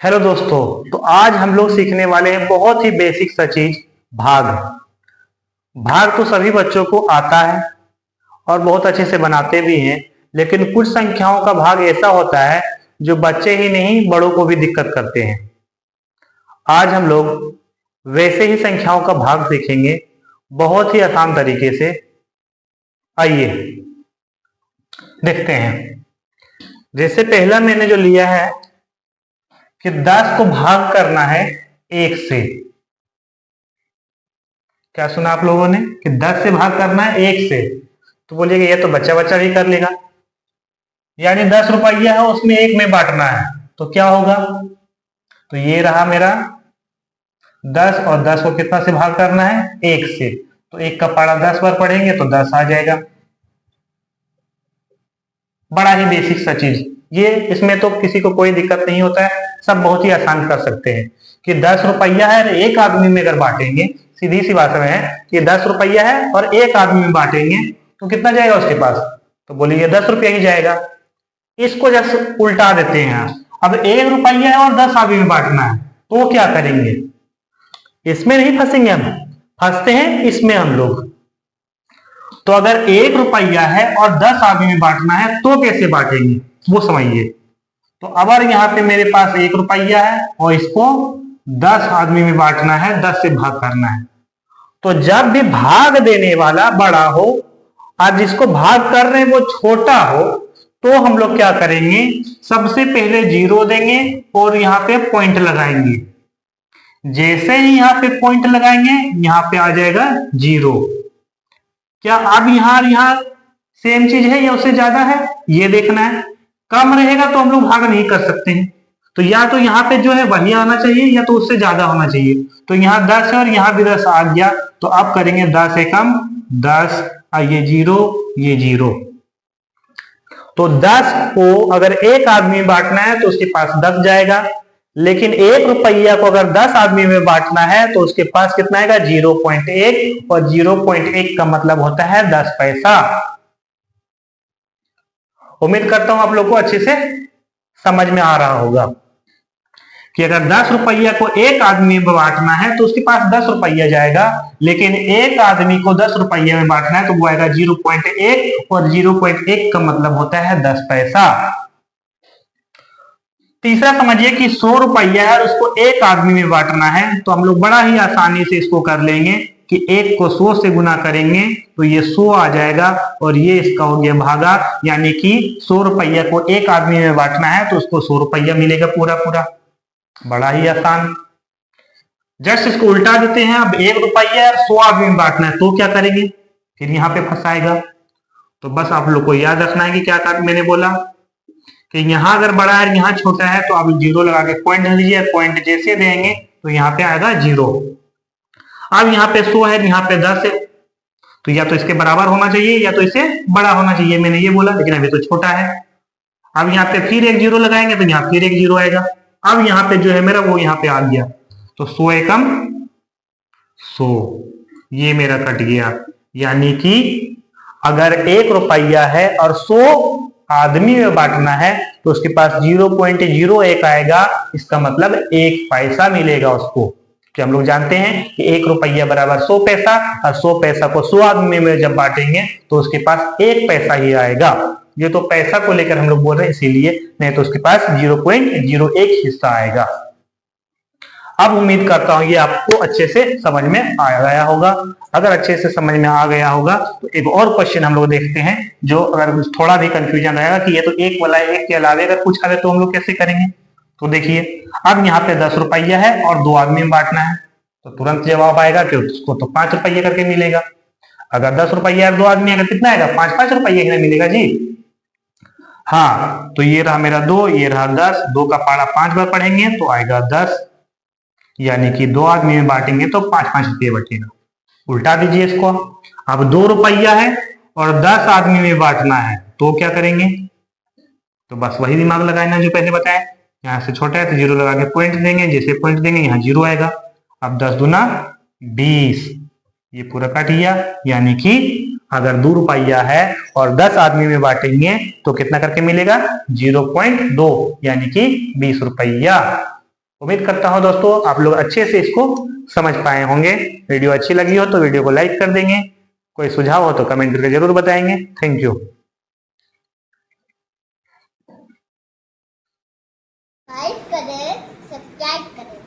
Hello दोस्तों। तो आज हम लोग सीखने वाले हैं बहुत ही बेसिक सा चीज, भाग। भाग तो सभी बच्चों को आता है और बहुत अच्छे से बनाते भी हैं, लेकिन कुछ संख्याओं का भाग ऐसा होता है जो बच्चे ही नहीं बड़ों को भी दिक्कत करते हैं। आज हम लोग वैसे ही संख्याओं का भाग सीखेंगे बहुत ही आसान तरीके से। आइए देखते हैं। जैसे पहला मैंने जो लिया है कि 10 को भाग करना है 1 से। क्या सुना आप लोगों ने कि 10 से भाग करना है 1 से? तो बोलिएगा ये तो बच्चा बच्चा भी कर लेगा। यानी 10 रुपया है, उसमें 1 में बांटना है, तो क्या होगा? तो ये रहा मेरा 10 और 10 को कितना से भाग करना है? 1 से। तो 1 का पारा 10 बार पढ़ेंगे तो 10 आ जाएगा। बड़ा ही बेसिक सा चीज ये, इसमें तो किसी को कोई दिक्कत नहीं होता है, सब बहुत ही आसान कर सकते हैं। कि 10 रुपया है, एक आदमी में अगर बांटेंगे, सीधी सी बात है कि 10 रुपया है और एक आदमी में बांटेंगे तो कितना जाएगा उसके पास? तो बोलिए 10 रुपया ही जाएगा। इसको जैसे उल्टा देते हैं, अब 1 रुपया है और 10 आदमी में बांटना है, तो क्या करेंगे? इसमें नहीं फंसेंगे हम, फंसते हैं इसमें हम लोग। तो अगर 1 रुपया है और 10 आदमी में बांटना है तो कैसे बांटेंगे वो समझिए। तो अगर यहाँ पे मेरे पास 1 रुपया है और इसको 10 आदमी में बांटना है, 10 से भाग करना है, तो जब भी भाग देने वाला बड़ा हो और जिसको भाग कर रहे हैं वो छोटा हो, तो हम लोग क्या करेंगे? सबसे पहले 0 देंगे और यहाँ पे पॉइंट लगाएंगे। जैसे ही यहाँ पे पॉइंट लगाएंगे यहाँ पे आ जाएगा 0। क्या अब यहाँ सेम चीज है या उससे ज्यादा है ये देखना है। कम रहेगा तो हम लोग भाग नहीं कर सकते हैं, तो या तो यहाँ पे जो है वही आना चाहिए या तो उससे ज्यादा होना चाहिए। तो यहाँ 10 है और यहाँ भी 10 आ गया, तो अब करेंगे 10 एकम 10, ये 0 ये 0। तो 10 को अगर एक आदमी में बांटना है तो उसके पास 10 जाएगा, लेकिन 1 रुपया को अगर 10 आदमी में बांटना है तो उसके पास कितना आएगा? 0.1, और 0.1 का मतलब होता है 10 पैसा। उम्मीद करता हूं आप लोग को अच्छे से समझ में आ रहा होगा कि अगर 10 रुपया को एक आदमी में बांटना है तो उसके पास 10 रुपया जाएगा, लेकिन एक आदमी को 10 रुपया में बांटना है तो वो आएगा 0.1, और 0.1 का मतलब होता है 10 पैसा। तीसरा समझिए कि 100 रुपया है और उसको एक आदमी में बांटना है, तो हम लोग बड़ा ही आसानी से इसको कर लेंगे कि 1 को 100 से गुना करेंगे तो ये 100 आ जाएगा, और ये इसका हो गया भागा। यानी कि 100 रुपया को एक आदमी में बांटना है तो उसको 100 रुपया मिलेगा पूरा पूरा। बड़ा ही आसान। जस्ट इसको उल्टा देते हैं। अब 1 रुपया 100 आदमी में बांटना है तो क्या करेंगे? फिर यहाँ पे फंसाएगा। तो बस आप लोग को याद रखना है कि क्या मैंने बोला कि यहाँ अगर बड़ा है यहाँ छोटा है, तो आप 0 लगा के पॉइंट दीजिए। पॉइंट जैसे देंगे तो यहाँ पे आएगा 0। अब यहाँ पे 100 है, यहाँ पे 10 है, तो या तो इसके बराबर होना चाहिए या तो इससे बड़ा होना चाहिए, मैंने ये बोला, लेकिन अभी तो छोटा है। अब यहाँ पे फिर एक 0 लगाएंगे तो यहाँ फिर एक 0 आएगा। अब यहाँ पे जो है मेरा वो यहाँ पे आ गया, तो 100 एकम 100, ये मेरा कट गया। यानी कि अगर 1 रुपया है और 100 आदमी में बांटना है तो उसके पास 0.01 आएगा। इसका मतलब 1 पैसा मिलेगा उसको, कि हम लोग जानते हैं कि 1 रुपया बराबर 100 पैसा, और 100 पैसा को 100 आदमी में जब बांटेंगे तो उसके पास 1 पैसा ही आएगा। ये तो पैसा को लेकर हम लोग बोल रहे हैं इसीलिए, नहीं तो उसके पास 0.01 हिस्सा आएगा। अब उम्मीद करता हूं ये आपको अच्छे से समझ में आ गया होगा। अगर अच्छे से समझ में आ गया होगा तो एक और क्वेश्चन हम लोग देखते हैं, जो अगर थोड़ा भी कंफ्यूजन रहेगा कि ये तो एक वाला एक के अलावे अगर पूछा है तो हम लोग कैसे करेंगे। तो देखिए, अब यहाँ पे 10 रुपया है और 2 आदमी में बांटना है, तो तुरंत जवाब आएगा कि उसको तो 5 रुपया करके मिलेगा। अगर 10 रुपया है 2 आदमी अगर कितना आएगा? 5-5 रुपया ही मिलेगा जी। हाँ, तो ये रहा मेरा 2, ये रहा 10, 2 का पारा 5 बार पढ़ेंगे तो आएगा 10। यानी कि 2 आदमी में बांटेंगे तो 5-5 रुपये बचेगा। उल्टा दीजिए इसको। अब 2 रुपया है और 10 आदमी में बांटना है तो क्या करेंगे? तो बस वही दिमाग लगाना जो पहले बताया। यहाँ से छोटा है तो 0 लगा के पॉइंट देंगे, जैसे पॉइंट देंगे यहाँ 0 आएगा। अब 10 दूना 20, ये पूरा कट गया। यानी कि अगर 2 रुपया है और 10 आदमी में बांटेंगे तो कितना करके मिलेगा? 0.2, यानी कि 20 रुपया। उम्मीद करता हूं दोस्तों आप लोग अच्छे से इसको समझ पाए होंगे। वीडियो अच्छी लगी हो तो वीडियो को लाइक कर देंगे, कोई सुझाव हो तो कमेंट करके जरूर बताएंगे। Thank you. लाइक करें, सब्सक्राइब करें।